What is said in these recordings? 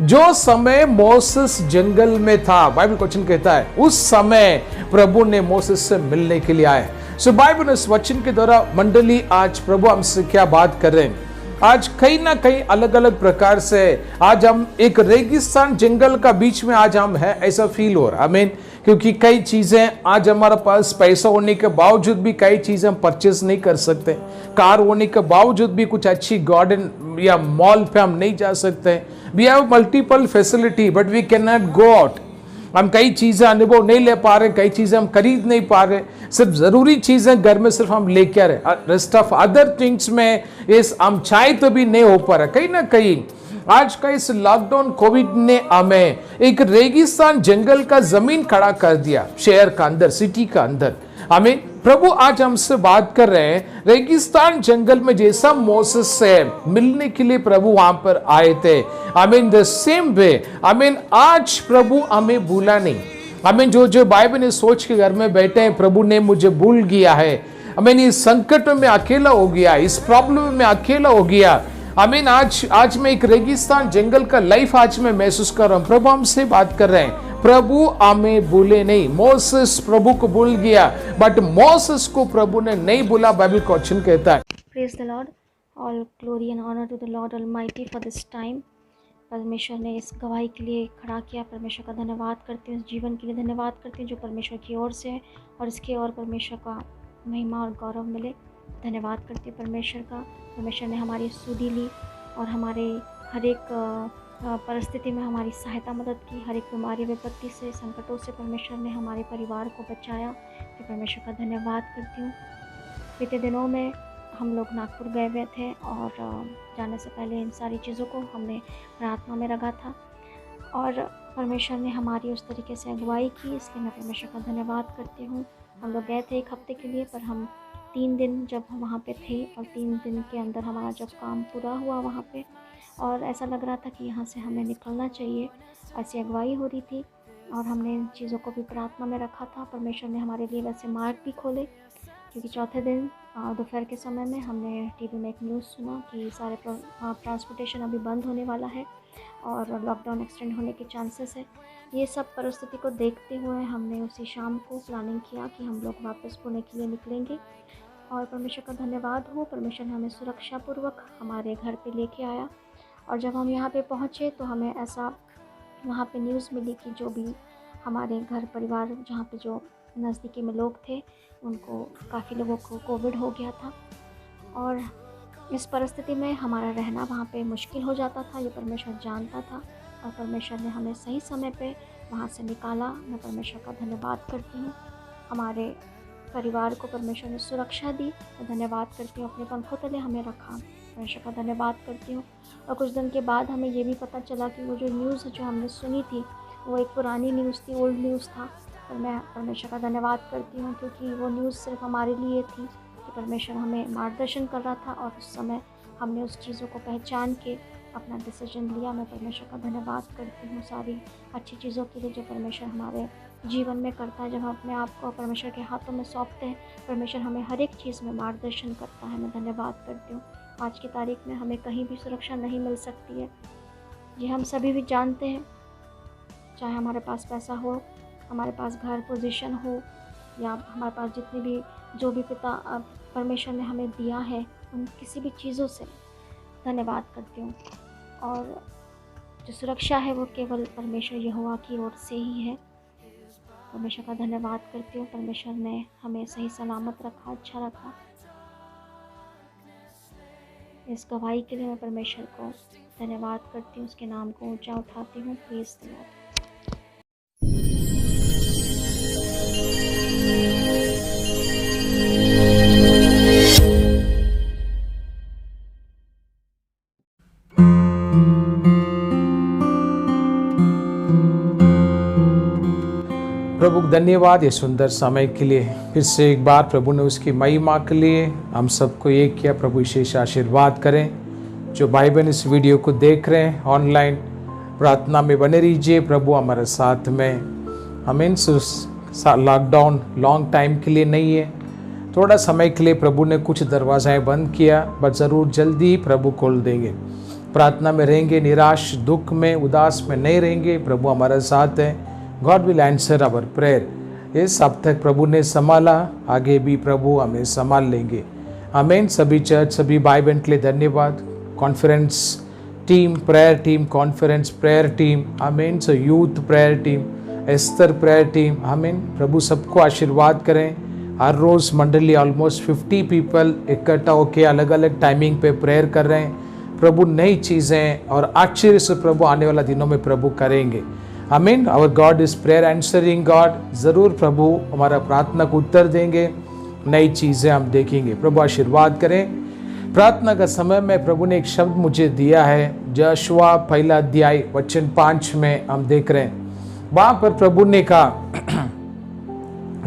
जो समय मोसेस जंगल में था, बाइबल क्वेश्चन कहता है उस समय प्रभु ने मोसेस से मिलने के लिए आए। सो बाइबल इस वचन के द्वारा मंडली आज प्रभु हमसे क्या बात कर रहे हैं। आज कहीं ना कहीं अलग अलग प्रकार से आज हम एक रेगिस्तान जंगल का बीच में आज हम है, ऐसा फील हो रहा है। क्योंकि कई चीजें आज हमारे पास पैसा होने के बावजूद भी कई चीजें हम परचेस नहीं कर सकते, कार होने के बावजूद भी कुछ अच्छी गार्डन या मॉल पे हम नहीं जा सकते। We have multiple facility but we can not go out. हम कई चीजें अनुभव नहीं ले पा रहे, कई चीजें हम खरीद नहीं पा रहे। सिर्फ जरूरी चीजें घर में सिर्फ हम लेके आ रहे, रेस्ट ऑफ अदर थिंग्स में इस हम चाहे तो भी नहीं हो पा रहा। कहीं ना कहीं आज का इस लॉकडाउन कोविड ने हमें एक रेगिस्तान जंगल का जमीन खड़ा कर दिया, शहर का अंदर, सिटी का अंदर। हमें प्रभु आज हमसे बात कर रहे हैं रेगिस्तान जंगल में जैसा मोसेस से मिलने के लिए प्रभु वहां पर आए थे। द सेम वे आज प्रभु हमें भूला नहीं। जो बाइबल ने सोच के घर में बैठे हैं प्रभु ने मुझे भूल गया है, इस संकट में अकेला हो गया, इस प्रॉब्लम में अकेला हो गया। आज मैं एक रेगिस्तान जंगल का लाइफ आज मैं महसूस कर रहा हूं। प्रभु हमसे बात कर रहे हैं, प्रभु हमें भूले नहीं। मोसेस प्रभु को भूल गया बट मोसेस को प्रभु ने नहीं भूला, बाइबल क्वेश्चन कहता है। Praise the Lord, all glory and honour to the Lord almighty for this time. परमेश्वर ने इस गवाही के लिए खड़ा किया, परमेश्वर का धन्यवाद करती हूँ। इस जीवन के लिए धन्यवाद करती हूँ जो परमेश्वर की ओर से है और इसके और परमेश्वर का महिमा और गौरव मिले। धन्यवाद करती हूँ परमेश्वर का। परमेश्वर ने हमारी सुधि ली और हमारे हर एक परिस्थिति में हमारी सहायता मदद की। हर एक बीमारी विपत्ति से, संकटों से परमेश्वर ने हमारे परिवार को बचाया। मैं परमेश्वर का धन्यवाद करती हूँ। बीते दिनों में हम लोग नागपुर गए हुए थे और जाने से पहले इन सारी चीज़ों को हमने प्रार्थना में रखा था और परमेश्वर ने हमारी उस तरीके से अगुवाई की, इसलिए मैं परमेश्वर का धन्यवाद करती हूँ। हम लोग गए थे 1 हफ्ते के लिए, पर हम 3 दिन जब हम वहाँ पे थे और 3 दिन के अंदर हमारा जब काम पूरा हुआ वहाँ पे, और ऐसा लग रहा था कि यहाँ से हमें निकलना चाहिए, ऐसी अगुवाई हो रही थी और हमने इन चीज़ों को भी प्रार्थना में रखा था। परमेश्वर ने हमारे लिए वैसे मार्ग भी खोले, क्योंकि चौथे दिन दोपहर के समय में हमने टीवी में एक न्यूज़ सुना कि सारे ट्रांसपोर्टेशन अभी बंद होने वाला है और लॉकडाउन एक्सटेंड होने के चांसेस है। ये सब परिस्थिति को देखते हुए हमने उसी शाम को प्लानिंग किया कि हम लोग वापस पुणे के लिए निकलेंगे और परमेश्वर का धन्यवाद हो, परमेश्वर ने हमें सुरक्षापूर्वक हमारे घर पे लेके आया। और जब हम यहाँ पे पहुँचे तो हमें ऐसा वहाँ पे न्यूज़ मिली कि जो भी हमारे घर परिवार जहाँ पे जो नज़दीकी में लोग थे उनको, काफ़ी लोगों को कोविड हो गया था और इस परिस्थिति में हमारा रहना वहाँ पे मुश्किल हो जाता था। ये परमेश्वर जानता था और परमेश्वर ने हमें सही समय पे वहाँ से निकाला। मैं परमेश्वर का धन्यवाद करती हूँ। हमारे परिवार को परमेश्वर ने सुरक्षा दी, मैं धन्यवाद करती हूँ। अपने पंखों तले हमें रखा, परमेश्वर का धन्यवाद करती हूँ। और कुछ दिन के बाद हमें ये भी पता चला कि वो जो न्यूज़ जो हमने सुनी थी वो एक पुरानी न्यूज़ थी, ओल्ड न्यूज़ था। पर मैं परमेश्वर का धन्यवाद करती हूँ क्योंकि वो न्यूज़ सिर्फ हमारे लिए थी कि परमेश्वर हमें मार्गदर्शन कर रहा था और उस समय हमने उस चीज़ों को पहचान के अपना डिसीजन लिया। मैं परमेश्वर का धन्यवाद करती हूँ सारी अच्छी चीज़ों के लिए जो परमेश्वर हमारे जीवन में करता है। जब हम अपने आप को परमेश्वर के हाथों में सौंपते हैं, परमेश्वर हमें हर एक चीज़ में मार्गदर्शन करता है। मैं धन्यवाद करती हूँ। आज की तारीख में हमें कहीं भी सुरक्षा नहीं मिल सकती है, ये हम सभी भी जानते हैं। चाहे हमारे पास पैसा हो, हमारे पास घर पोजीशन हो या हमारे पास जितनी भी जो भी पिता परमेश्वर ने हमें दिया है, उन किसी भी चीज़ों से धन्यवाद करती हूँ। और जो सुरक्षा है वो केवल परमेश्वर यहोवा की ओर से ही है। परमेश्वर का धन्यवाद करती हूँ। परमेश्वर ने हमें सही सलामत रखा, अच्छा रखा। इस गवाही के लिए मैं परमेश्वर को धन्यवाद करती हूँ, उसके नाम को ऊंचा उठाती हूँ। Praise the Lord. प्रभु धन्यवाद ये सुंदर समय के लिए। फिर से एक बार प्रभु ने उसकी महिमा के लिए हम सबको एक किया। प्रभु विशेष आशीर्वाद करें। जो भाई बहन इस वीडियो को देख रहे हैं ऑनलाइन, प्रार्थना में बने रहिए। प्रभु हमारे साथ में। हमें लॉकडाउन लॉन्ग टाइम के लिए नहीं है, थोड़ा समय के लिए प्रभु ने कुछ दरवाज़ाएं बंद किया, बट ज़रूर जल्दी प्रभु खोल देंगे। प्रार्थना में रहेंगे, निराश दुख में उदास में नहीं रहेंगे, प्रभु हमारे साथ है। God will answer our prayer. इस अब तक प्रभु ने संभाला, आगे भी प्रभु हमें संभाल लेंगे। आमीन। सभी चर्च, सभी भाई बहन के लिए धन्यवाद। Conference team, prayer team, conference prayer team, amen. So youth prayer team, Esther prayer team, amen. प्रभु सबको आशीर्वाद करें। हर रोज़ मंडली ऑलमोस्ट 50 पीपल इकट्ठा होकर अलग अलग टाइमिंग पे प्रेयर कर रहे हैं। प्रभु नई चीज़ें और आश्चर्य से प्रभु आने वाला दिनों में प्रभु करेंगे। आमीन। Our God is prayer answering God. ज़रूर प्रभु हमारा प्रार्थना को उत्तर देंगे, नई चीज़ें हम देखेंगे। प्रभु आशीर्वाद करें। प्रार्थना का समय में प्रभु ने एक शब्द मुझे दिया है, यहोशुआ 1 अध्याय वचन 5 में हम देख रहे हैं। वहाँ पर प्रभु ने कहा,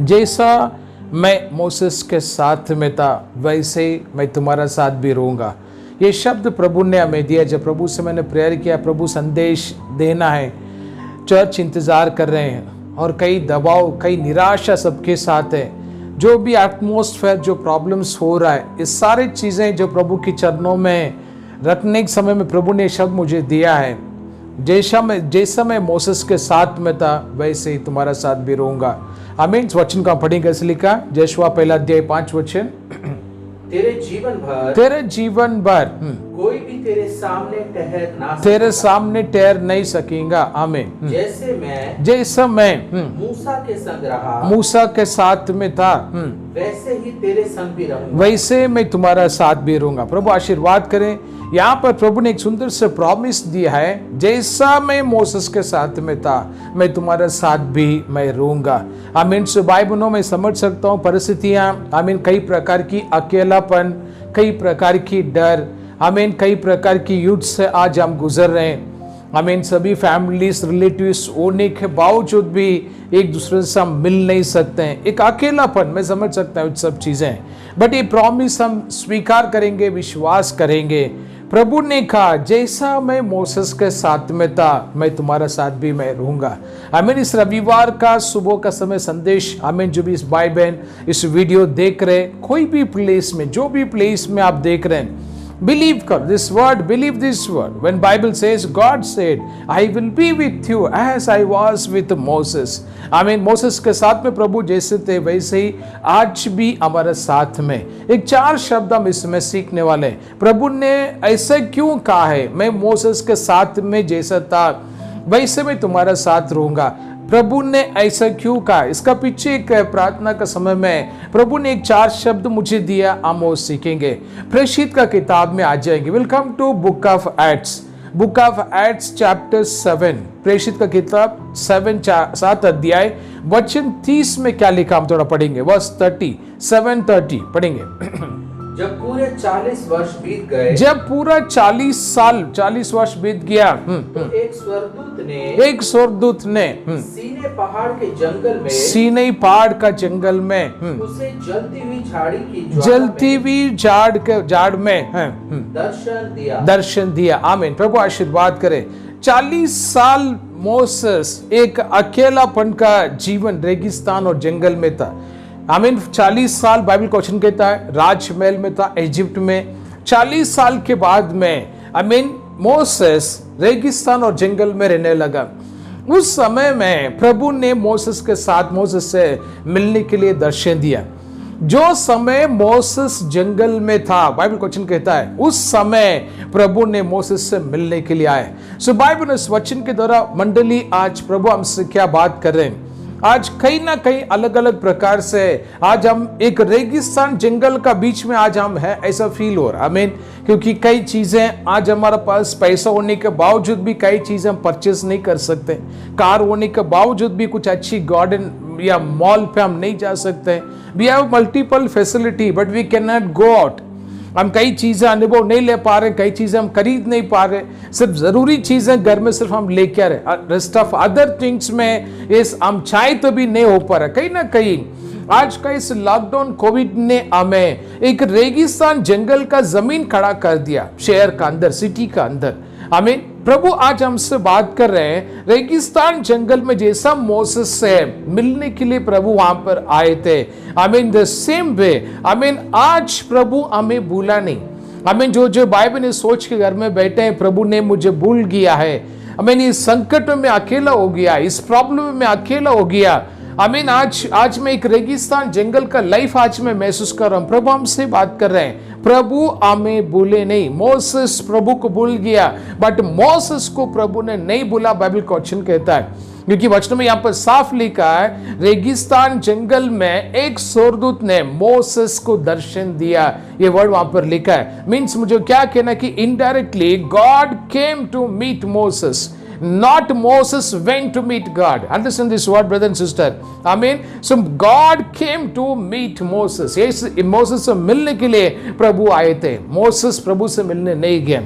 जैसा मैं मोसेस के साथ में था वैसे मैं तुम्हारा साथ भी रहूँगा। ये शब्द प्रभु ने हमें दिया। जब प्रभु से मैंने प्रेयर किया, प्रभु संदेश देना है, चर्च इंतज़ार कर रहे हैं और कई दबाव, कई निराशा सबके साथ है। जो भी एटमॉस्फेयर, जो प्रॉब्लम्स हो रहा है, ये सारी चीज़ें जो प्रभु के चरणों में रखने के समय में प्रभु ने शब्द मुझे दिया है, जैसा मैं मोसेस के साथ में था वैसे ही तुम्हारा साथ भी रहूँगा। आमीन। वचन का पढ़ेंगे। कैसे लिखा? यहोशुआ 1 अध्याय 5 वचन। तेरे जीवन भर कोई भी तेरे सामने ठहर नहीं सकेगा। आमीन। जैसे मैं मूसा के साथ में था वैसे ही तेरे संग भी रहूंगा, वैसे मैं तुम्हारा साथ भी रहूंगा। प्रभु आशीर्वाद करें। यहाँ पर प्रभु ने एक सुंदर से प्रॉमिस दिया है, जैसा मैं मोसेस के साथ में था मैं तुम्हारे साथ भी मैं रहूंगा। आमीन। सो भाई बहनों, मैं समझ सकता हूँ परिस्थितियाँ, आमीन, कई प्रकार की अकेलापन, कई प्रकार की डर, आमीन, कई प्रकार की युद्ध से आज हम गुजर रहे हैं। आमीन। सभी फैमिलीज, रिलेटिव्स होने के बावजूद भी एक दूसरे से हम मिल नहीं सकते हैं। एक अकेलापन, मैं समझ सकता हूँ सब चीज़ें, बट ये प्रॉमिस हम स्वीकार करेंगे, विश्वास करेंगे। प्रभु ने कहा, जैसा मैं मोसेस के साथ में था मैं तुम्हारा साथ भी मैं रहूंगा। आमीन। इस रविवार का सुबह का समय संदेश, आमीन, जो भी इस भाई बहन इस वीडियो देख रहे, कोई भी प्लेस में, जो भी प्लेस में आप देख रहे हैं, believe this word, believe this word. When Bible says, God said, I will be with you as I was with Moses. आमीन। मोसेस के साथ में प्रभु जैसे थे वैसे ही आज भी हमारे साथ में। एक 4 शब्द हम इसमें सीखने वाले हैं। प्रभु ने ऐसा क्यों कहा है, मैं मोसेस के साथ में जैसा था वैसे मैं तुम्हारा साथ रहूंगा। प्रभु ने ऐसा क्यों कहा, इसका पीछे एक प्रार्थना का समय में प्रभु ने एक 4 शब्द मुझे दिया, हम वो सीखेंगे। प्रेषित का किताब में आ जाएंगे। Welcome to book of Acts chapter 7। प्रेषित का किताब 7 अध्याय वचन 30 में क्या लिखा हम थोड़ा पढ़ेंगे। वर्स 30, 7:30 पढ़ेंगे। जब पूरे 40 वर्ष बीत गए, जब पूरा 40 वर्ष बीत गया, तो एक स्वर्गदूत ने सीनै पहाड़ का जंगल में उसे जलती हुई झाड़ में दर्शन दिया। आमीन। प्रभु आशीर्वाद करे। 40 साल मोसेस एक अकेलापन का जीवन रेगिस्तान और जंगल में था। आमीन। 40 साल बाइबल का वचन कहता है राजमहल में था इजिप्ट में। 40 साल के बाद में आमीन मोसेस रेगिस्तान और जंगल में रहने लगा। उस समय में प्रभु ने मोसेस से मिलने के लिए दर्शन दिया। जो समय मोसेस जंगल में था, बाइबल का वचन कहता है उस समय प्रभु ने मोसेस से मिलने के लिए आए। सो बाइबल इस वचन के द्वारा मंडली आज प्रभु हमसे क्या बात कर रहे हैं। आज कहीं ना कहीं अलग अलग प्रकार से आज हम एक रेगिस्तान जंगल का बीच में आज हम है, ऐसा फील हो रहा है। आमीन। क्योंकि कई चीजें आज हमारे पास पैसा होने के बावजूद भी कई चीजें हम परचेस नहीं कर सकते। कार होने के बावजूद भी कुछ अच्छी गार्डन या मॉल पे हम नहीं जा सकते। We have multiple facility but we can not go out. हम कई चीज़ें अनुभव नहीं ले पा रहे, कई चीज़ें हम खरीद नहीं पा रहे। सिर्फ ज़रूरी चीज़ें घर में सिर्फ हम लेके आ रहे, रेस्ट ऑफ अदर थिंग्स में इस हम चाहे तो भी नहीं हो पा रहा। कहीं ना कहीं आज का इस लॉकडाउन कोविड ने हमें एक रेगिस्तान जंगल का जमीन खड़ा कर दिया, शहर का अंदर, सिटी का अंदर। आमीन। प्रभु आज हमसे बात कर रहे हैं रेगिस्तान जंगल में जैसा मोसेस से मिलने के लिए प्रभु वहां पर आए थे। आमीन। द सेम वे आमीन आज प्रभु हमें भूला नहीं। आमीन। जो जो बाइबल ने सोच के घर में बैठे हैं, प्रभु ने मुझे भूल गया है, आमीन, इस संकट में अकेला हो गया, इस प्रॉब्लम में अकेला हो गया, आमीन, आज मैं एक रेगिस्तान जंगल का लाइफ आज मैं महसूस कर रहा हूं। प्रभु हमसे बात कर रहे हैं, प्रभु हमें भूले नहीं। मोसेस प्रभु को भूल गया, बट मोसेस को प्रभु ने नहीं भूला, बाइबल का वचन कहता है। क्योंकि वचन में यहां पर साफ लिखा है, रेगिस्तान जंगल में एक स्वर्गदूत ने मोसेस को दर्शन दिया, ये वर्ड वहां पर लिखा है। मींस मुझे क्या कहना कि indirectly God came to meet Moses, not Moses went to meet God. Understand this word, brother and sister. Amen. So God came to meet Moses. Yes, Moses से मिलने के लिए प्रभु आए थे, मोसेस प्रभु से मिलने नहीं गए।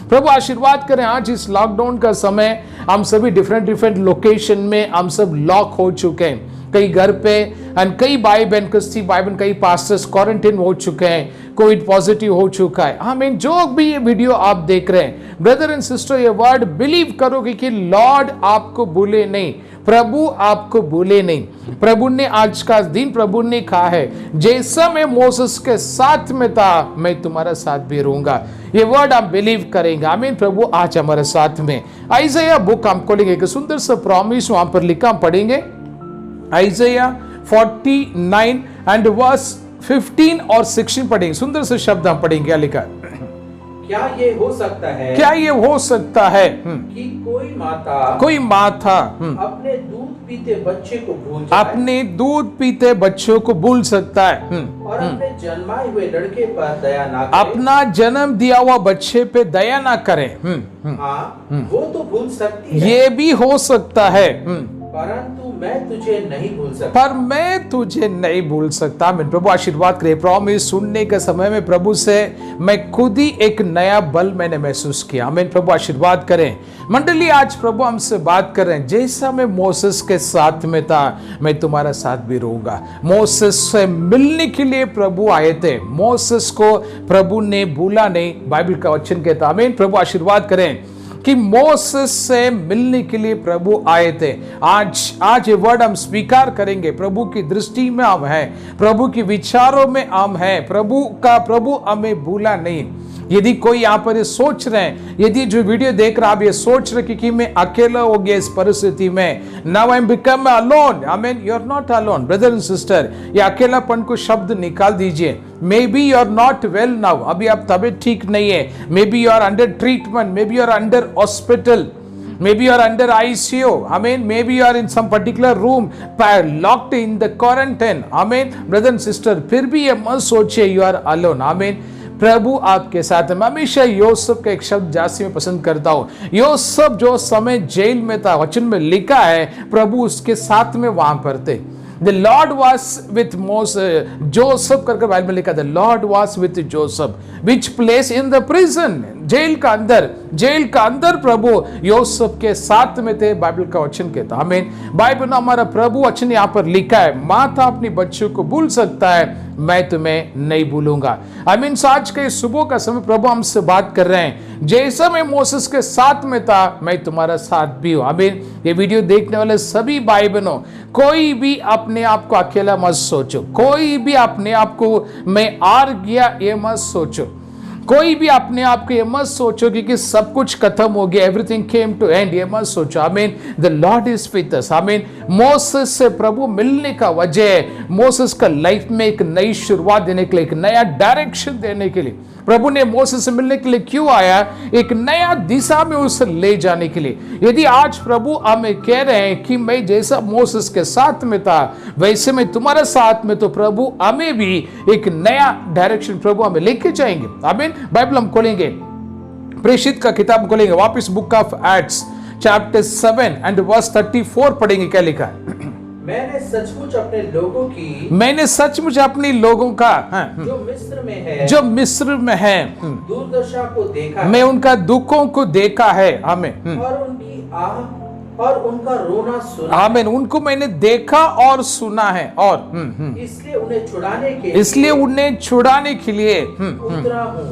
प्रभु आशीर्वाद करें। आज इस लॉकडाउन का समय हम सभी डिफरेंट लोकेशन में हम सब लॉक हो चुके हैं, कई घर पे, एंड कई भाई बहन, क्रिस्ती भाई बहन, कई पास्टर्स क्वारंटाइन हो चुके हैं, कोविड पॉजिटिव हो चुका है। आमीन। जो भी ये वीडियो आप देख रहे हैं, ब्रदर एंड सिस्टर, ये वर्ड बिलीव करोगे कि लॉर्ड आपको भूले नहीं, प्रभु आपको भूले नहीं। प्रभु ने आज का दिन प्रभु ने कहा है, जैसा मैं मोसेस के साथ में था मैं तुम्हारा साथ भी रहूंगा। ये वर्ड आप बिलीव करेंगे। आमीन। प्रभु आज हमारे साथ में। आइज़ाया बुक हम खोलेंगे, एक सुंदर सा प्रॉमिस वहां पर लिखा, हम पढ़ेंगे आइज़ाया 49 एंड वर्स 15 और 16 पढ़ेंगे। सुंदर से शब्द हम पढ़ेंगे। क्या लिखा? क्या ये हो सकता है, क्या ये हो सकता है कि कोई माता अपने दूध पीते बच्चे को भूल जाए, अपने दूध पीते बच्चों को भूल सकता है, और अपने जन्माए हुए लड़के पर दया ना करे, अपना जन्म दिया हुआ बच्चे पे दया ना करे। हाँ, वो तो भूल सकती है, ये भी हो सकता है, परंतु मैं तुझे नहीं भूल सकता, पर मैं तुझे नहीं भूल सकता। मैं प्रभु आशीर्वाद करे। प्रॉमिस सुनने के समय में प्रभु से मैं खुद ही एक नया बल मैंने महसूस किया। मैं प्रभु आशीर्वाद करें। मंडली, आज प्रभु हमसे बात कर रहे हैं, जैसा मैं मोसेस के साथ में था मैं तुम्हारा साथ भी रहूंगा। मोसेस से मिलने के लिए प्रभु आए थे, मोसेस को प्रभु ने भूला नहीं, बाइबल का वचन कहता। आमीन। प्रभु आशीर्वाद करें कि मोसेस से मिलने के लिए प्रभु आए थे। आज ये वर्ड हम स्वीकार करेंगे। प्रभु की दृष्टि में हम हैं, प्रभु के विचारों में हम हैं, प्रभु हमें भूला नहीं। यदि कोई यहाँ पर ये सोच रहे हैं, यदि जो वीडियो देख रहा आप ये सोच रहे कि मैं अकेला हो गया इस परिस्थिति में, now I am become alone, I mean you are not alone brother and sister. ये अकेलापन को शब्द निकाल दीजिए। Maybe you are not well now, अभी आप तबीयत ठीक नहीं है, maybe you are under treatment, maybe you are under hospital, maybe you are under ICU, amen, maybe you are in some particular room locked in the quarantine, amen, brother and sister, फिर भी ये मत सोचिए you are alone, amen। प्रभु आपके साथ है। मैं हमेशा योसेफ का एक शब्द जासी में पसंद करता हूँ। योसेफ जो समय जेल में था, वचन में लिखा है प्रभु उसके साथ में वहां पर थे। The Lord was with Moses, Joseph करके बाइबल में लिखा, The Lord was with Joseph, which place in the prison, jail का अंदर प्रभु योसेफ के साथ में थे, बाइबल का वचन कहता। आमीन। बाइबल में हमारा प्रभु वचन यहाँ पर लिखा है, माता अपनी बच्चों को भूल सकता है, मैं तुम्हें नहीं भूलूंगा। आमीन। आज के सुबह का समय प्रभु हमसे बात कर रहे हैं, जैसा मैं मोसेस के साथ में था मैं तुम्हारा साथ भी हूं। आमीन। ये वीडियो देखने वाले सभी भाई बहनों, कोई भी अपने आप को अकेला मत सोचो, कोई भी अपने आप को मैं हार गया ये मत सोचो, कोई भी अपने आप को ये मत सोचो कि सब कुछ खत्म हो गया, एवरीथिंग केम टू एंड, ये मत सोचो। आमीन। द लॉर्ड इज विद अस। आमीन। मोसेस से प्रभु मिलने का वजह, मोसेस का लाइफ में एक नई शुरुआत देने के लिए, एक नया डायरेक्शन देने के लिए प्रभु ने मोसेस से मिलने के लिए क्यों आया? एक नया दिशा में उसे ले जाने के लिए। यदि आज प्रभु हमें कह रहे हैं कि मैं जैसा मोसेस के साथ में था वैसे मैं तुम्हारे साथ में, तो प्रभु हमें भी एक नया डायरेक्शन प्रभु हमें लेके जाएंगे। आमीन। बाइबल हम खोलेंगे, प्रेषित का किताब खोलेंगे, वापस book of Acts chapter 7 and verse 34 पढ़ेंगे। क्या लिखा है? मैंने सचमुच अपने लोगों का जो मिस्र में है दुर्दशा को देखा, मैं उनका दुखों को देखा है। हमें और उनकी आह और उनका रोना सुना। आमीन। उनको मैंने देखा और सुना है, और इसलिए उन्हें छुड़ाने के लिए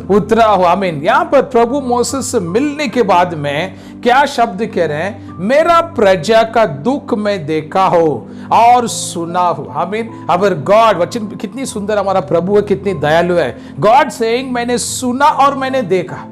उतरा हूं। आमीन। यहाँ पर प्रभु मोसेस से मिलने के बाद में क्या शब्द कह रहे हैं? मेरा प्रजा का दुख मैं देखा हो और सुना हो। आमीन। अगर गॉड, वचन कितनी सुंदर हमारा प्रभु है, कितनी दयालु है। गॉड सेइंग मैंने सुना और मैंने देखा,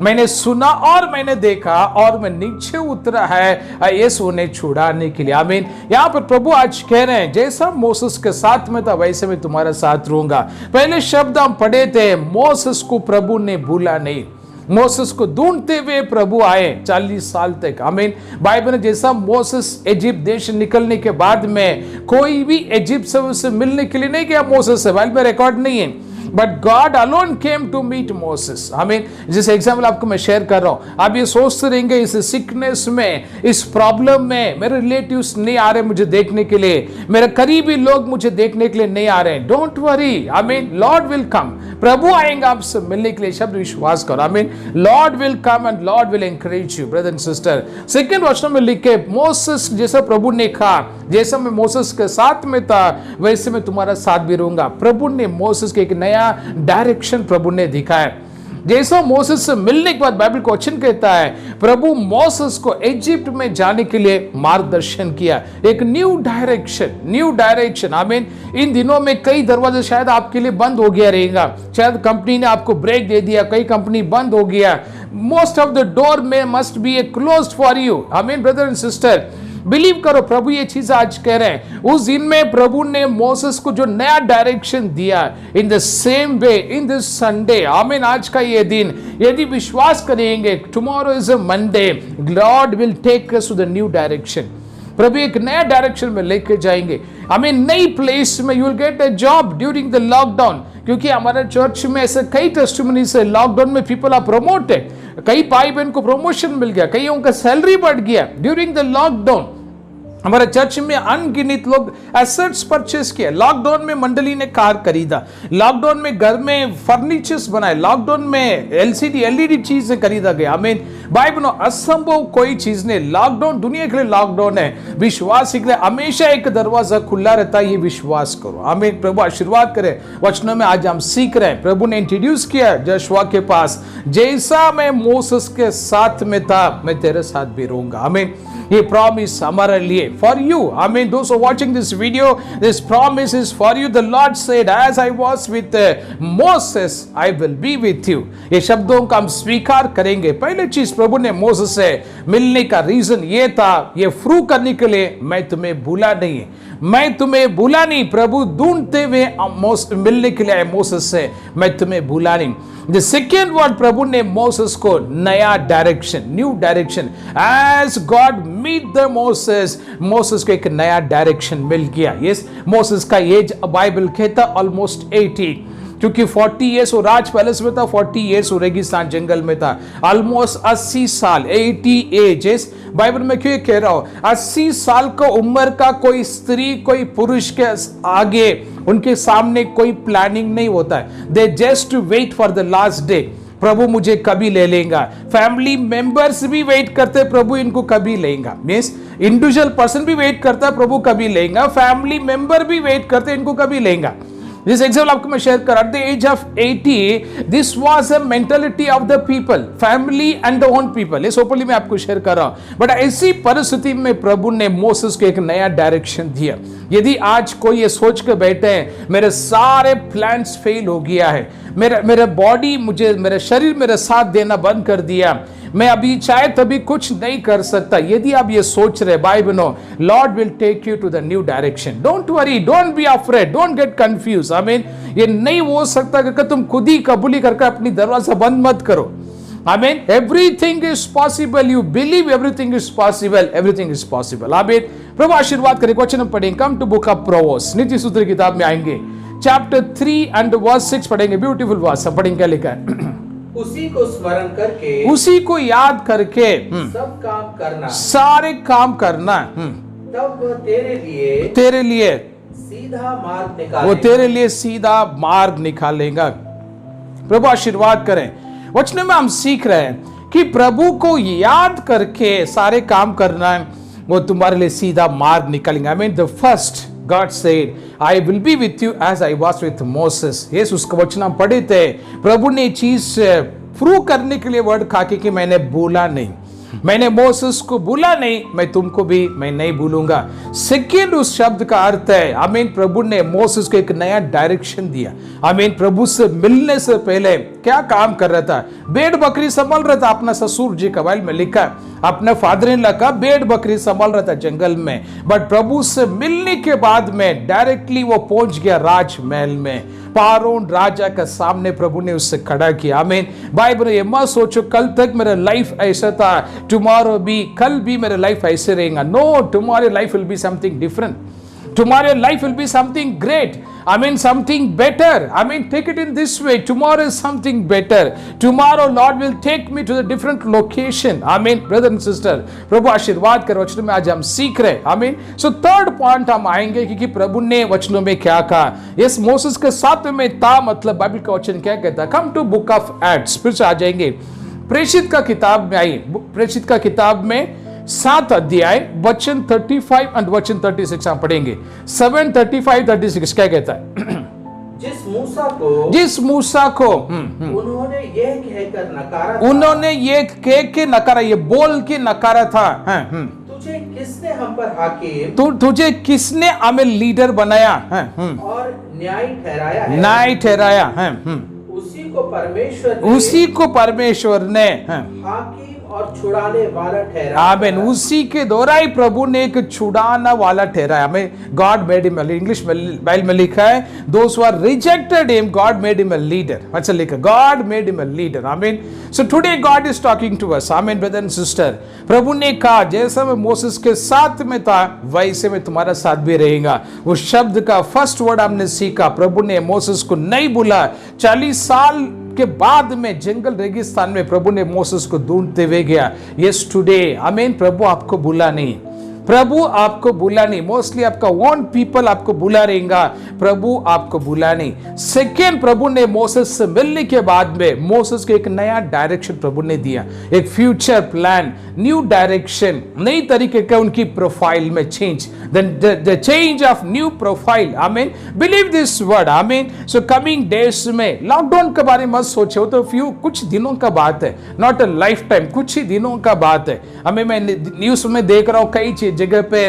मैंने सुना और मैंने देखा, और मैं नीचे उतरा है यीशु ने छुड़ाने के लिए। आमीन। यहाँ पर प्रभु आज कह रहे हैं जैसा मोसेस के साथ में था वैसे मैं तुम्हारे साथ रहूंगा। पहले शब्द हम पढ़े थे, मोसेस को प्रभु ने भूला नहीं। मोसेस को ढूंढते हुए प्रभु आए 40 साल तक। आमीन। बाइबल ने जैसा मोसेस इजिप्ट देश निकलने के बाद में कोई भी इजिप्ट से उससे मिलने के लिए नहीं गया मोसेस से, बाइबल में रिकॉर्ड नहीं है, but God alone came to meet Moses. आमीन। जिस एग्जाम्पल आपको मैं शेयर कर रहा हूं, आप ये सोचते रहेंगे इस सिकनेस में, इस प्रॉब्लम में मेरे रिलेटिव्स नहीं आ रहे मुझे देखने के लिए, मेरे करीबी लोग मुझे देखने के लिए नहीं आ रहे। Don't worry. Amen. Lord will come. प्रभु आएंगे आपसे मिलने के लिए, शब्द विश्वास करो। Amen. Lord will come and Lord will encourage you brother and sister. Second version में लिखे, मोसेस जैसा प्रभु ने कहा, जैसा मैं मोसेस के साथ में था वैसे मैं तुम्हारा साथ भी रहूंगा। प्रभु ने मोसेस के एक नया डायरेक्शन प्रभु ने दिखाया। जैसा मोसेस से मिलने के बाद बाइबल को वचन कहता है प्रभु मोसेस को इजिप्ट में जाने के लिए मार्गदर्शन किया, एक न्यू डायरेक्शन। आमीन। इन दिनों में कई दरवाजे शायद आपके लिए बंद हो गया रहेगा, शायद कंपनी ने आपको ब्रेक दे दिया, कई कंपनी बंद हो गया। मोस्ट ऑफ द डोर में must be a closed for you. आमीन ब्रदर एंड सिस्टर, बिलीव करो प्रभु ये चीज आज कह रहे हैं। उस दिन में प्रभु ने मोसेस को जो नया डायरेक्शन दिया, in the same way in this Sunday, amen, आज का ये दिन यदि विश्वास करेंगे, tomorrow is a Monday, God will take us to the new direction. प्रभु एक नया डायरेक्शन में लेके जाएंगे हमें, नई प्लेस में। You will get a job during the lockdown, क्योंकि हमारे चर्च में ऐसे कई टेस्टिमनीज है, लॉकडाउन में पीपल आर प्रोमोटेड, कई भाई बहन को प्रमोशन मिल गया, कईयों का सैलरी बढ़ गया ड्यूरिंग द लॉकडाउन। हमारे चर्च में अनगिनत लोग एसेट्स परचेस किए। लॉकडाउन में मंडली ने कार खरीदा, लॉकडाउन में घर में फर्नीचर्स बनाए, लॉकडाउन में एलसीडी एलईडी चीजें खरीदा गया। आमीन। बाइबल असंभव कोई चीज नहीं। लॉकडाउन दुनिया के लिए लॉकडाउन है, विश्वास के लिए हमेशा एक दरवाजा खुला रहता है, ये विश्वास करो। आमीन। प्रभु आशीर्वाद करे। वचनों में आज हम सीख रहे हैं, प्रभु ने इंट्रोड्यूस किया जोशुआ के पास, जैसा मैं मोसेस के साथ में था मैं तेरे साथ भी रहूंगा। आमीन। ये प्रॉमिस हमारे लिए, फॉर यू। आमीन। दोस्त watching this video, this promise is for you. The Lord said, as I was with Moses I will be with you. ये शब्दों का हम स्वीकार करेंगे। पहले चीज प्रभु ने मोसेस से मिलने का रीजन ये था, ये प्रूव करने के लिए मैं तुम्हें भूला नहीं, मैं तुम्हें भूला नहीं। प्रभु ढूंढते हुए मिलने के लिए आए मोसेस से, मैं तुम्हें भूला नहीं। द सेकेंड वर्ड, प्रभु ने मोसेस को नया direction, new direction, as God meet the Moses, Moses को एक नया डायरेक्शन मिल गया। यस, मोसेस का एज बाइबल कहता ऑलमोस्ट 80, क्योंकि 40 ईयर्स वो राज पैलेस में था, 40 ईयर्स वो रेगिस्तान जंगल में था, ऑलमोस्ट 80 साल, 80 एजेस। बाइबल में क्यों कह रहा हूं, 80 साल का उम्र का कोई स्त्री कोई पुरुष के आगे उनके सामने कोई प्लानिंग नहीं होता है। They just wait for the last day, प्रभु मुझे कभी ले लेगा। फैमिली मेंबर्स भी वेट करते, प्रभु इनको कभी लेगा। मींस इंडिविजुअल पर्सन भी वेट करता, प्रभु कभी लेगा। फैमिली मेंबर भी वेट करते, इनको कभी लेगा। This example आपको मैं शेयर कर, at the age of 80, this was a mentality of the people, family and the own people. इस ओपनली मैं आपको शेयर कर रहा हूं। बट ऐसी परिस्थिति में प्रभु ने मोसेस को एक नया डायरेक्शन दिया। यदि आज कोई ये सोच के बैठे हैं मेरे सारे प्लान्स फेल हो गया है, मेरा बॉडी मुझे, मेरा शरीर मेरे साथ देना बंद कर दिया, मैं अभी चाहे तभी कुछ नहीं कर सकता, यदि आप ये सोच रहे, भाई बहनों, Lord will take you to the new direction. Don't worry, don't be afraid, don't get confuse. आमीन। ये नहीं हो सकता कि तुम खुद ही कबूली करके अपनी दरवाजा बंद मत करो। आमीन। Everything is possible, you believe everything is possible, everything is possible. आमीन। प्रभु आशीर्वाद करे। क्वेश्चन हम पढ़ेंगे, come to book of Proverbs, नीति सूत्र किताब में आएंगे, चैप्टर 3 एंड वर्स 6 पढ़ेंगे। ब्यूटीफुल वर्स हम पढ़ेंगे, क्या लिखा है, उसी को स्मरण करके, उसी को याद करके सब काम करना, सारे काम करना, तब वह तेरे लिए सीधा मार्ग निकालेगा, वो तेरे लिए सीधा मार्ग निकालेगा। प्रभु आशीर्वाद करें। वचन में हम सीख रहे हैं कि प्रभु को याद करके सारे काम करना है, वो तुम्हारे लिए सीधा मार्ग निकालेंगे। I mean the first God said, I will be with you as I was with Moses. Yes उसका वचन हम पढ़े थे। प्रभु ने चीज प्रूव करने के लिए वर्ड खा के कि मैंने भूला नहीं, मैंने मोसेस को भूला नहीं, मैं तुमको भी मैं नहीं भूलूंगा। सेकेंड उस शब्द का अर्थ है आमीन प्रभु ने मोसेस को एक नया डायरेक्शन दिया। आमीन प्रभु से मिलने से पहले क्या काम कर रहा था? भेड़ बकरी संभाल रहा था। अपना ससुर जी का बाइबल में लिखा, अपने फादर इन लॉ का भेड़ बकरी संभाल रहा था जंगल में। बट प्रभु से मिलने के बाद में डायरेक्टली वो पहुंच गया राजमहल में। पारोन राजा का सामने प्रभु ने उससे खड़ा किया। आमीन। बाइबल ये मत सोचो कल तक मेरा लाइफ ऐसा था, टुमारो भी, कल भी मेरा लाइफ ऐसे रहेगा। No, tomorrow life will be something different. Tomorrow life will be something great. I mean something better. I mean take it in this way. Tomorrow is something better. Tomorrow Lord will take me to a different location. I mean brother and sister, प्रभु आशीर्वाद कर वचनों में आज हम सीख रहे हैं। I mean so third point हम आएंगे क्योंकि प्रभु ने वचनों में क्या कहा। यस मोसेस के साथ में था, मतलब बाइबल का वचन क्या कहता है। Come to book of Acts, फिर से आ जाएंगे प्रेषित का किताब में। आइए प्रेषित का किताब में 7 अध्याय वचन 35 और वचन 36 हम पढ़ेंगे। 7:35-36 क्या कहता है? जिस मूसा को उन्होंने ये कहकर नकारा था, उन्होंने ये कह के नकारा, ये बोल के नकारा था। तुझे किसने हम पर हाकिम, तुझे किसने हमें लीडर बनाया और न्याय ठहराया है? न्याय ठहराया है। उसी को परमेश्वर ने हाकिम और छुड़ाने वाला ठहराया। आमीन। उसी के द्वारा ही प्रभु ने एक छुड़ाना वाला ठहराया हमें। God made him, English Bible में लिखा है those who are rejected him God made him a leader. अच्छा लिखा God made him a leader. Amen. So today God is talking to us. Amen brother and sister. प्रभु ने कहा जैसा मैं Moses के साथ में था वैसे मैं तुम्हारा साथ भी रहेगा। उस शब्द का फर्स्ट वर्ड हमने सीखा। प्रभु ने मोसेस को नहीं भूला। 40 साल के बाद में जंगल रेगिस्तान में प्रभु ने मोसेस को ढूंढते हुए गया। यस टुडे आमीन प्रभु आपको भूला नहीं, प्रभु आपको भूला नहीं। मोस्टली आपका ओन पीपल आपको भूला रहेगा, प्रभु आपको भूला नहीं। सेकेंड, प्रभु ने मोसेस से मिलने के बाद में मोसेस को एक नया डायरेक्शन प्रभु ने दिया, एक फ्यूचर प्लान, न्यू डायरेक्शन, नई तरीके का उनकी प्रोफाइल में change, the change of new profile. Amen. Believe this word. Amen. So coming days में लॉकडाउन के बारे में मत सोचो, तो कुछ दिनों का बात है, नॉट अ लाइफ टाइम, कुछ ही दिनों का बात है। हमें मैं न्यूज में देख रहा हूं कई जगह पे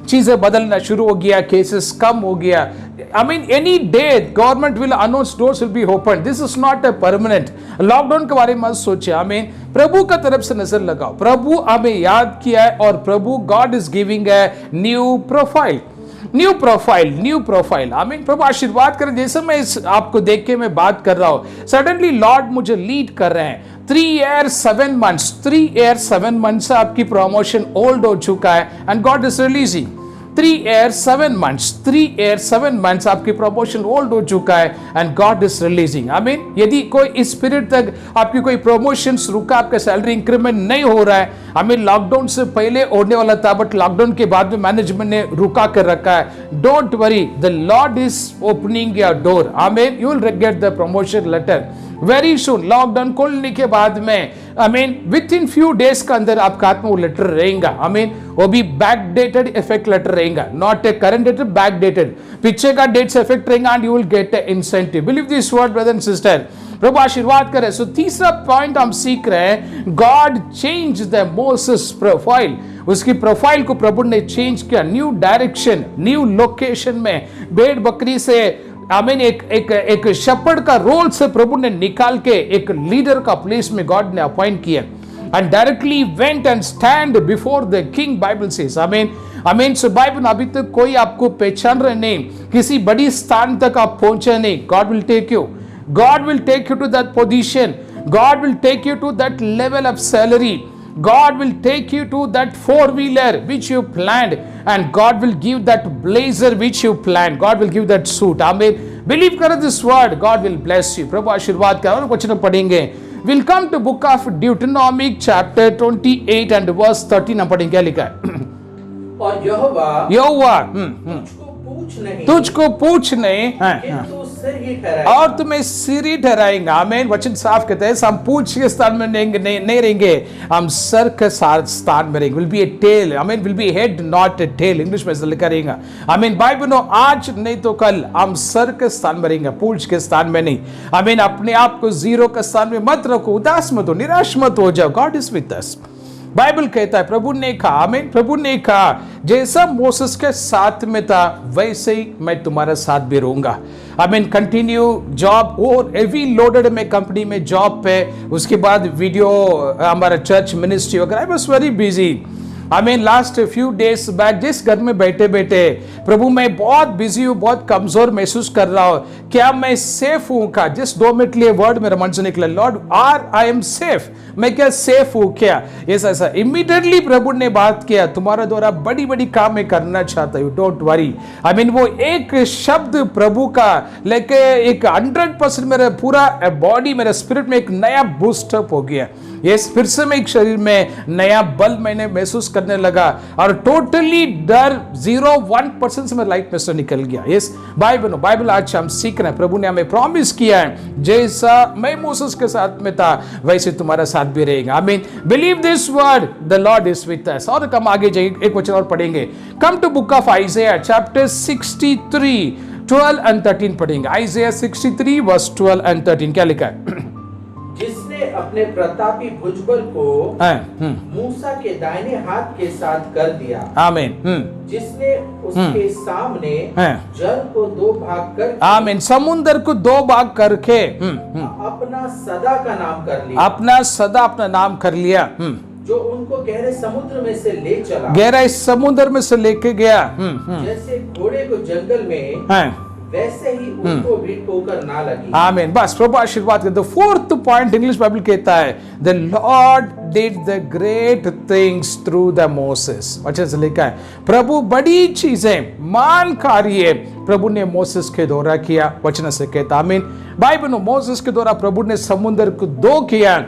चीजें बदलना शुरू हो गया, केसेस कम हो गया। I mean any day government will announce doors will be open. This is not a permanent. Lockdown के बारे में मत सोचे। आमीन। प्रभु का तरफ से नजर लगाओ। प्रभु हमें याद किया है और प्रभु God is giving a new profile, new profile, new profile. Amen. प्रभु आशीर्वाद करें। जैसे मैं आपको देख के मैं बात कर रहा हूं, सडनली लॉर्ड मुझे लीड कर रहे हैं। 3 years 7 months, 3 years 7 months आपकी प्रमोशन ओल्ड हो चुका है and God is releasing. 3 years 7 months, 3 years 7 months आपकी प्रमोशन ओल्ड हो चुका है एंड गॉड इज रिलीजिंग। आमीन। यदि कोई इस पीरियड तक आपकी कोई प्रमोशन रुका, आपका सैलरी इंक्रीमेंट नहीं हो रहा है, आमीन, लॉकडाउन से पहले होने वाला था बट लॉकडाउन के बाद में मैनेजमेंट ने रुका कर रखा है, don't worry, the Lord is opening your door. Amen. You will get the promotion letter very soon. Lockdown खोलने के बाद में आमीन विद इन फ्यू डेज का अंदर आपका हाथ में वो लेटर रहेगा। आमीन। वो भी बैक डेटेड इफेक्ट लेटर रहेगा, not a current date, back dated, पीछे का डेट से इफेक्ट रहेगा and you will get a incentive. Believe this word brother and sister. प्रभु आशीर्वाद करे। सो तीसरा पॉइंट हम सीख रहे हैं, God change the Moses profile. उसकी प्रोफाइल को प्रभु ने चेंज किया, न्यू डायरेक्शन, न्यू लोकेशन में। भेड़ बकरी से आमीन एक शेपर्ड का रोल से प्रभु ने निकाल के एक लीडर का प्लेस में गॉड ने अपॉइंट किया and directly went and stand before the king. Bible says आमीन। आमीन। सो बाइबल अभी तक कोई आपको पहचान रहे नहीं, किसी बड़ी स्थान तक आप पहुंचे नहीं, God will take you, God will take you to that position, God will take you to that level of salary, God will take you to that 4-wheeler which you planned and God will give that blazer which you planned. God will give that suit. Amen. Believe karo this word, God will bless you. प्रभु आशीर्वाद करें। और कुछ न पढ़ेंगे। We'll come to book of Deuteronomy chapter 28 and verse 13 हम पढ़ेंगे। क्या लिखा है? और यहोवा यहोवा तुझको पूछ नहीं, तुझको पूछ नहीं, किंतु सिर ही ठहराएगा। और तुम्हें सिर ही ठहराएंगे। आमीन। वचन साफ कहते हैं हम पूंछ के स्थान में नहीं रहेंगे, हम सर के स्थान में रहेंगे। विल बी ए टेल, आमीन, will be head not a tail, English में ऐसा लिखा रहेगा। आमीन। भाई बहनों, आज नहीं तो कल हम सर के स्थान में रहेंगे, पूंछ के स्थान में नहीं। आमीन। अपने आप को जीरो के स्थान में मत रखो, उदास मत हो, निराश मत हो जाओ। God is with us. Bible कहता है, प्रभु ने कहा, आमीन, प्रभु ने कहा जैसा मोसेस के साथ में था वैसे ही मैं तुम्हारे साथ भी रहूंगा। आमीन। कंटिन्यू जॉब, और एवी लोडेड में कंपनी में जॉब पे, उसके बाद वीडियो हमारा चर्च मिनिस्ट्री वगैरह। I was very busy. आमीन। लास्ट फ्यू डेज बैक जिस घर में बैठे बैठे प्रभु मैं बहुत बिजी हूँ, बहुत कमजोर महसूस कर रहा हूँ, क्या मैं सेफ हूँ का? जिस 2 मिनट लिए वर्ड मेरे मन से निकला, Lord are I am safe, मैं क्या सेफ हूँ क्या? ऐसा इमीडिएटली प्रभु ने बात किया, तुम्हारे द्वारा बड़ी बड़ी काम मैं करना चाहता हूँ, डोंट वरी। आमीन। वो एक शब्द प्रभु का लेके एक 100% मेरे पूरा बॉडी, मेरे स्पिरिट में एक नया बूस्टअप हो गया। यस, फिर से मैं एक शरीर में नया बल मैंने महसूस करने लगा, और टोटली डर 0-1% से मेरी लाइफ में से निकल गया। यस, बाइबल आज हम सीख रहे हैं। प्रभु ने हमें प्रॉमिस किया है, जैसा मैं मोसेस के साथ में था वैसे तुम्हारा साथ भी रहेगा। आमीन। Believe this word, the Lord is with us. और कम आगे जाइए, एक वचन और पढ़ेंगे। Come to book of Isaiah chapter 63 12 and 13 पढ़ेंगे। आइज़ाया 63 verse 12 and 13 क्या लिखा है? जिसने अपने प्रतापी भुजबल को मूसा के दाहिने हाथ के साथ कर दिया। आमीन। जिसने उसके सामने जल को 2 भाग कर, आमीन, समुद्र को 2 भाग करके अपना सदा का नाम कर लिया, अपना सदा अपना नाम कर लिया, जो उनको गहरे समुद्र में से ले चला, गहरे समुद्र में से लेके गया। जैसे घोड़े को जंगल में, वैसे ही उनको भी ठोकर ना लगी। आमीन। बस प्रभु आशीर्वाद करते। 4th पॉइंट इंग्लिश बाइबल कहता है, the Lord did the great things through the Moses. वचन से लिखा है, प्रभु बड़ी चीजें, मान कार्य प्रभु ने मोसेस के द्वारा किया। वचन से कहता, आमीन। भाई बहनों, मोसेस के द्वारा प्रभु ने समुद्र को 2 किया।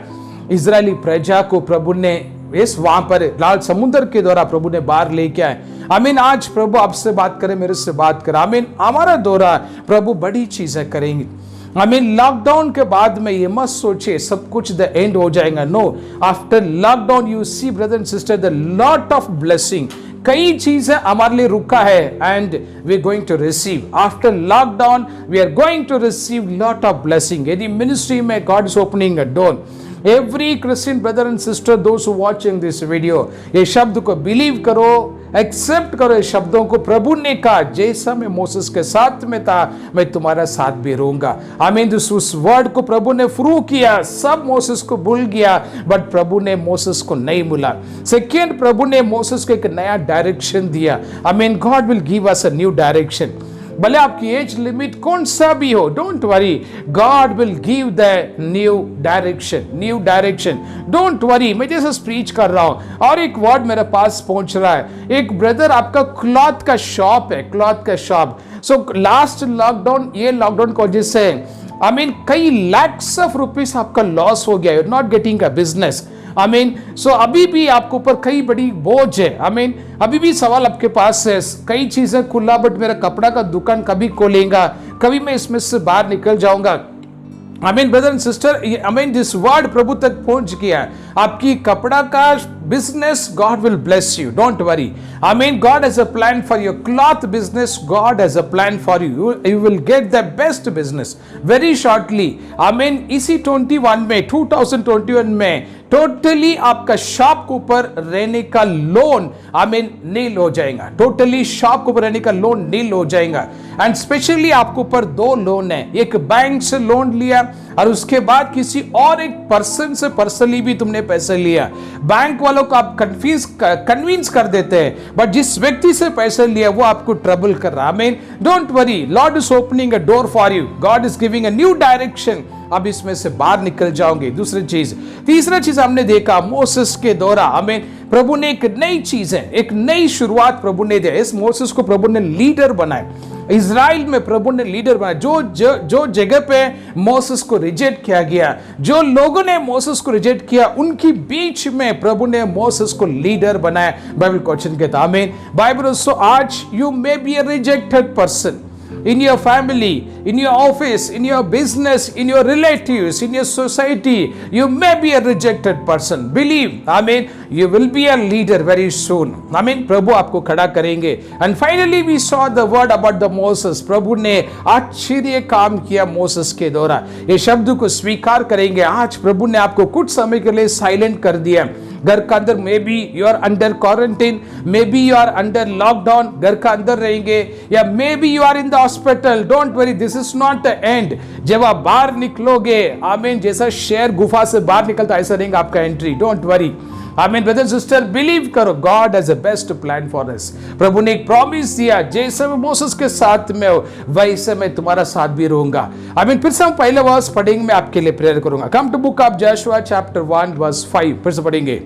इजरायली प्रजा को प्रभु ने इस वहां पर लाल समुद्र के द्वारा प्रभु ने बाहर लेके आए। आमीन। आज प्रभु आपसे बात करे, मेरे से बात करे। आमीन। हमारा द्वारा प्रभु बड़ी चीजें करेंगे। आमीन। लॉकडाउन के बाद में ये मत सोचे सब कुछ द एंड हो जाएगा। No, after lockdown you see brother and sister the lot of blessing. कई चीजें हमारे लिए रुका है, and we are going to receive after lockdown, we are going to receive lot of blessing. यदि मिनिस्ट्री में God is opening a door, every Christian brother and sister, those who watching this video, ये शब्द को believe करो, accept करो इस शब्दों को। प्रभु ने कहा, जैसा मैं मोसेस के साथ में था मैं तुम्हारा साथ भी रहूंगा। आमीन। उस वर्ड को प्रभु ने प्रूव किया। सब मोसेस को भूल गया, बट प्रभु ने मोसेस को नहीं भूला। सेकेंड, प्रभु ने मोसेस को एक नया डायरेक्शन दिया। आमीन। God will give us a new direction. भले आपकी एज लिमिट कौन सा भी हो, don't worry, God will give the new direction, new direction. Don't worry. मैं जैसे स्पीच कर रहा हूं और एक वर्ड मेरे पास पहुंच रहा है। एक ब्रदर, आपका क्लॉथ का शॉप है, क्लॉथ का शॉप। सो लास्ट लॉकडाउन, ये लॉकडाउन की वजह से आमीन कई लैक्स ऑफ रुपीस आपका लॉस हो गया। You are not getting a business. आमीन। सो अभी भी आपके ऊपर कई बड़ी बोझ है। आमीन। अभी भी सवाल आपके पास है, कई चीजें खुला, बट मेरा कपड़ा का दुकान कभी खोलेगा, कभी मैं इसमें से बाहर निकल जाऊंगा। आमीन। ब्रदर एंड सिस्टर, आमीन, दिस वर्ड प्रभु तक पहुंच गया। आपकी कपड़ा का business, God will bless you. Don't worry. I mean, God has a plan for your cloth business. God has a plan for you. You will get the best business very shortly. I mean, इसी 21 में 2021 में totally आपका shop के ऊपर रहने का loan नील हो जाएगा। टोटली शॉप के ऊपर रहने का लोन नील हो जाएगा। एंड स्पेशली आपके ऊपर 2 लोन है, एक बैंक से लोन लिया और उसके बाद किसी और एक पर्सन से पर्सनली भी तुमने पैसे लिया। बैंक वालों को आप कन्विंस कर देते हैं, बट जिस व्यक्ति से पैसे लिया वो आपको ट्रबल कर रहा है। आमीन। Don't worry, Lord is opening a door for you, God is giving a new direction. अब इसमें से बाहर निकल जाओगे। दूसरी चीज, तीसरा चीज हमने देखा मोसेस के द्वारा हमें प्रभु ने एक नई चीज है, एक नई शुरुआत प्रभु ने दिया। इस मोसेस को प्रभु ने लीडर बनाया। इज़राइल में प्रभु ने लीडर बनाया। जो जगह पे मोसेस को रिजेक्ट किया गया, जो लोगों ने मोसेस को रिजेक्ट किया, उनकी बीच में प्रभु ने मोसेस को लीडर बनाया। बाइबल क्वेश्चन कहता है आमीन। बाइबल सो आज you may be a rejected person, in your family, in your office, in your business, in your relatives, in your society, you may be a rejected person. Believe, amen, you will be a leader very soon. Amen. प्रभु आपको खड़ा करेंगे. And finally we saw the word about the Moses. प्रभु ने आश्चर्य काम किया Moses के द्वारा. ये शब्द को स्वीकार करेंगे. आज प्रभु ने आपको कुछ समय के लिए साइलेंट कर दिया. घर का अंदर maybe you are under quarantine, maybe you are under lockdown, घर का अंदर रहेंगे, या maybe you are in the hospital. Don't worry, this is not the end. जब आप बाहर निकलोगे, आमीन, जैसा शेर गुफा से बाहर निकलता ऐसा रहेगा आपका entry. Don't worry. Amen. Brother sister, believe करो, God has a best plan for us. प्रभु ने एक प्रॉमिस दिया, जैसे मैं मोसेस के साथ में हो वैसे मैं तुम्हारा साथ भी रहूंगा. आमीन. फिर से हम पहले वर्स पढ़ेंगे, मैं आपके लिए प्रेयर करूंगा. Come to book of Joshua chapter 1 verse 5. फिर से पढ़ेंगे.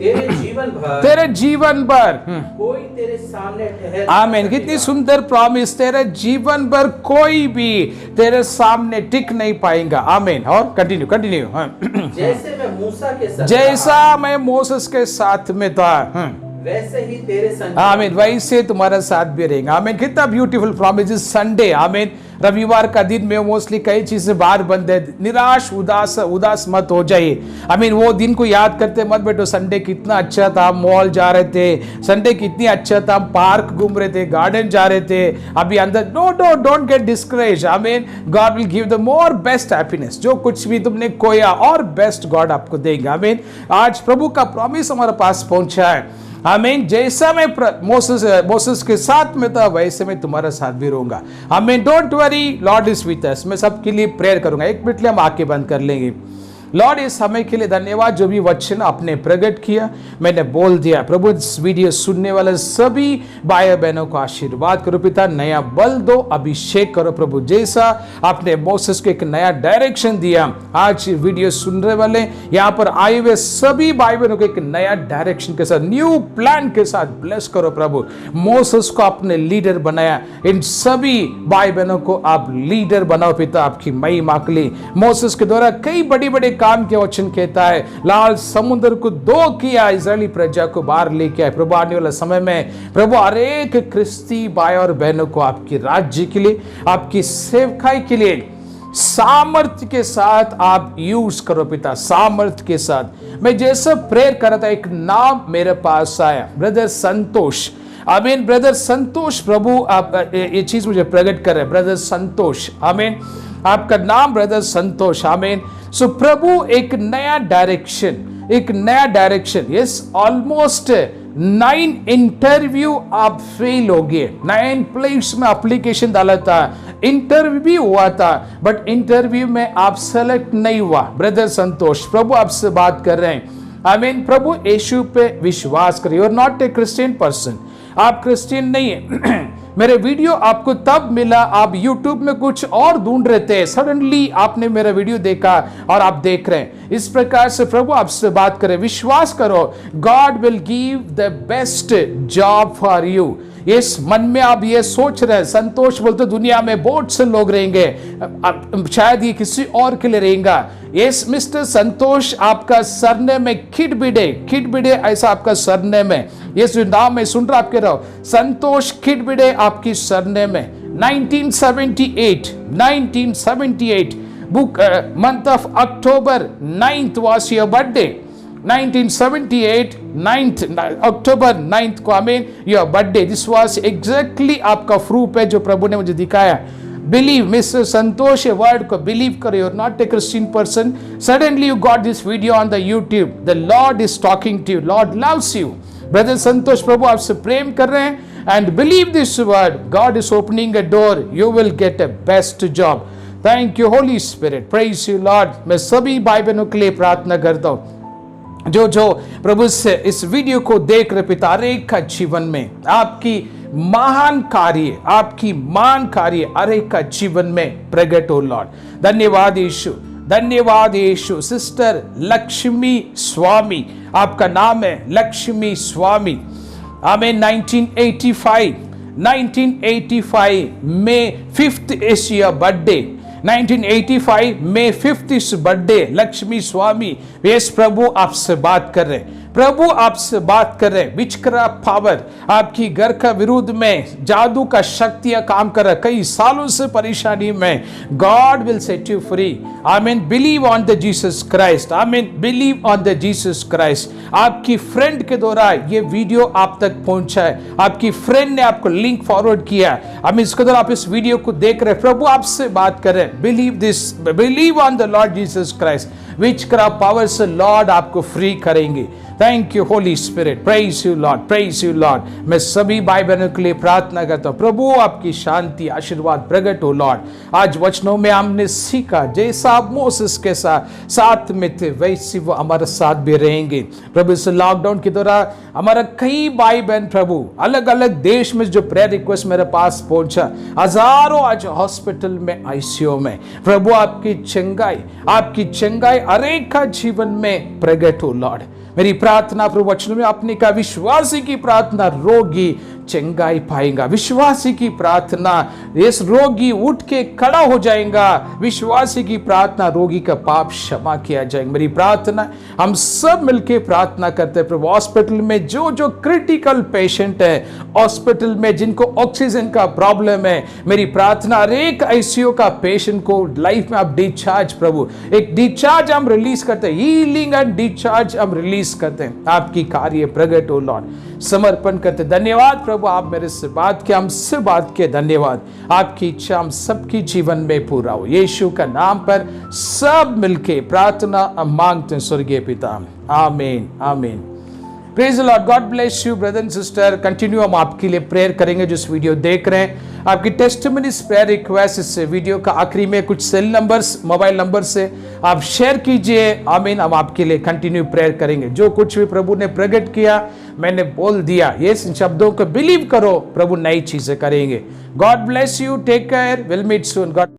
तेरे जीवन भर कोई तेरे सामने ठहर. आमीन. कितनी सुंदर प्रॉमिस. तेरे जीवन भर कोई भी तेरे सामने टिक नहीं पाएगा. आमीन. और कंटिन्यू. जैसे मैं मूसा के साथ, जैसा मैं मोसेस के साथ में था, वैसे ही तेरे संग. आमीन. वैसे तुम्हारा साथ भी रहेगा. आमीन. कितना ब्यूटीफुल प्रॉमिस. संडे, आमीन, रविवार का दिन में मोस्टली कई चीजें बाहर बंद है. निराश उदास मत हो जाइए. आमीन. वो दिन को याद करते मत बैठो. संडे कितना अच्छा था, हम मॉल जा रहे थे. संडे कितनी अच्छा था, हम पार्क घूम रहे थे, गार्डन जा रहे थे. अभी अंदर डोंट गेट डिस्करेज. आमीन. God will give the more best happiness. जो कुछ भी तुमने खोया और बेस्ट गॉड आपको देगा. आमीन. आज प्रभु का प्रॉमिस हमारे पास पहुंचा है. आमीन. जैसा मैं मोसेस के साथ में था वैसे मैं तुम्हारा साथ भी रहूंगा. आमीन. Don't worry, Lord is with अस. मैं सबके लिए प्रेयर करूंगा. एक मिनट लिए हम आंखें बंद कर लेंगे. लॉर्ड, इस समय के लिए धन्यवाद. जो भी वचन आपने प्रकट किया, मैंने बोल दिया. प्रभु, इस वीडियो सुनने वाले सभी भाई बहनों को आशीर्वाद करो पिता. नया बल दो, अभिषेक करो प्रभु. जैसा आपने मोसेस को एक नया डायरेक्शन दिया, आज वीडियो सुनने वाले यहाँ पर आए हुए सभी भाई बहनों को एक नया डायरेक्शन के साथ, न्यू प्लान के साथ ब्लेस करो प्रभु. मोसेस को आपने लीडर बनाया, इन सभी भाई बहनों को आप लीडर बनाओ पिता. आपकी महिमा के लिए मोसेस के द्वारा कई बड़ी काम के वचन कहता है, लाल समुद्र को दो किया, इजरायली प्रजा को बाहर लेके आए. प्रभु, आने वाले समय में प्रभु हर एक ख्रिस्ती भाई और बहनों को आपकी राज्य के लिए, आपकी सेवकाई के लिए सामर्थ्य के साथ आप यूज करो पिता. सामर्थ्य के साथ मैं जैसे प्रेयर कर रहा था, एक नाम मेरे पास आया, ब्रदर संतोष. आमीन. ब्रदर संतोष, प्रभु आप ये चीज मुझे प्रकट कर रहे हैं. ब्रदर संतोष, आमीन, आपका नाम ब्रदर संतोष. आमीन. सो प्रभु एक नया डायरेक्शन. यस, ऑलमोस्ट 9 इंटरव्यू आप फेल हो गए. 9 प्लेस में एप्लीकेशन डाला था, इंटरव्यू हुआ था, बट इंटरव्यू में आप सेलेक्ट नहीं हुआ. ब्रदर संतोष, प्रभु आपसे बात कर रहे हैं. आमीन. प्रभु यीशु पे विश्वास करिए. You are not a Christian person. आप क्रिश्चियन नहीं है. मेरे वीडियो आपको तब मिला, आप YouTube में कुछ और ढूंढ रहे थे, सडनली आपने मेरा वीडियो देखा और आप देख रहे हैं. इस प्रकार से प्रभु आपसे बात करें. विश्वास करो, God will give the best job for you. इस मन में आप ये सोच रहे हैं, संतोष बोलते दुनिया में बहुत से लोग रहेंगे, शायद ये किसी और के लिए रहेगा. यस मिस्टर संतोष, आपका सरनेम में किडबिडे ऐसा आपका सरनेम है. ये जो नाम मैं सुन रहा आपके रहो, संतोष किडबिडे आपकी सरनेम है. 1978 book month of October 9th was your birthday. 1978 October 9th को, आमीन, your birthday. This was exactly आपका प्रूफ है जो प्रभु ने मुझे दिखाया. Believe, Mr. Santosh, a word को believe करो. You're not a Christian person. Suddenly you got this video on the YouTube. The Lord is talking to you. Lord loves you. Brother Santosh, प्रभु आपसे प्रेम कर रहे हैं. And believe this word. God is opening a door. You will get a best job. Thank you, Holy Spirit. Praise you, Lord. मैं सभी भाई बहनों के लिए प्रार्थना करता हूँ जो प्रभु से इस वीडियो को देख रहे पिता, हर एक का जीवन में आपकी महान कार्य, आपकी महान कार्य हर एक का जीवन में प्रकट हो लॉर्ड. धन्यवाद यीशु. सिस्टर लक्ष्मी स्वामी, आपका नाम है लक्ष्मी स्वामी. आमीन. 1985 May 5th is your birthday. 1985 May 5th is birthday. Lakshmi Swami, yes प्रभु आपसे बात कर रहे हैं. प्रभु आपसे बात कर रहे हैं। विचक्राफ्ट पावर आपकी घर का विरुद्ध में जादू का शक्तियां काम कर रहा है, कई सालों से परेशानी में, God will set you free. Amen. Believe on the Jesus Christ. Amen. Believe on the Jesus Christ. आपकी फ्रेंड के द्वारा ये वीडियो आप तक पहुंचा है, आपकी फ्रेंड ने आपको लिंक फॉरवर्ड किया। आमीन। इसके द्वारा आप इस वीडियो को देख रहे हैं, प्रभु आपसे बात कर रहे हैं। Believe this, believe on the Lord Jesus Christ. Witchcraft power से लॉर्ड आपको फ्री करेंगे। Thank you Holi spirit. Praise you Lord, praise you Lord. मैं सभी भाई बहनों के लिए प्रार्थना करता हूं, प्रभु आपकी शांति आशीर्वाद प्रकट हो लॉर्ड। आज वचनों में हमने सीखा जैसा आप मोसेस के साथ में थे वैसे वो हमारे साथ भी रहेंगे। प्रभु इस लॉकडाउन के दौरान हमारा कई भाई बहन प्रभु अलग अलग देश में जो प्रेयर रिक्वेस्ट मेरे पास पहुंचा, हजारों आज हॉस्पिटल में, आईसीयू में, प्रभु आपकी चंगाई हर एक का जीवन में प्रकट हो लॉर्ड। मेरी प्रार्थना प्रभु वचन में आपने कहा विश्वासी की प्रार्थना रोगी चंगाई पाएगा। विश्वासी की प्रार्थना इस रोगी उठ के खड़ा हो जाएगा। विश्वासी की प्रार्थना रोगी का पाप क्षमा किया जाएगा। मेरी प्रार्थना हम सब मिलके प्रार्थना करते हैं प्रभु, हॉस्पिटल में जो क्रिटिकल पेशेंट है, हॉस्पिटल में जिनको ऑक्सीजन का प्रॉब्लम है, मेरी प्रार्थना हर एक आईसीयू का पेशेंट को लाइफ में आप डिस्चार्ज, प्रभु एक डिस्चार्ज हम रिलीज करते हैं, हीलिंग एंड डिस्चार्ज हम रिलीज करते हैं। आपकी कार्य प्रगट हो लॉर्ड, समर्पण करते। धन्यवाद प्रभु, आप मेरे से बात किया, हमसे बात किया। धन्यवाद। आपकी इच्छा हम सबकी जीवन में पूरा हो, यीशु का नाम पर सब मिलके प्रार्थना हम मांगते हैं स्वर्गीय पिता। आमीन, आमीन। Praise the Lord. God bless you brother and sister. Continue हम आपके लिए प्रेयर करेंगे जो इस वीडियो देख रहे हैं। आपकी टेस्टिमनीज, प्रेयर रिक्वेस्ट इस वीडियो का आखिरी में कुछ सेल नंबर्स, मोबाइल नंबर से आप शेयर कीजिए। आमीन। हम आपके लिए कंटिन्यू प्रेयर करेंगे। जो कुछ भी प्रभु ने प्रकट किया, मैंने बोल दिया, ये इन शब्दों को बिलीव करो, प्रभु नई चीजें करेंगे। God bless you. Take care. Will meet soon. God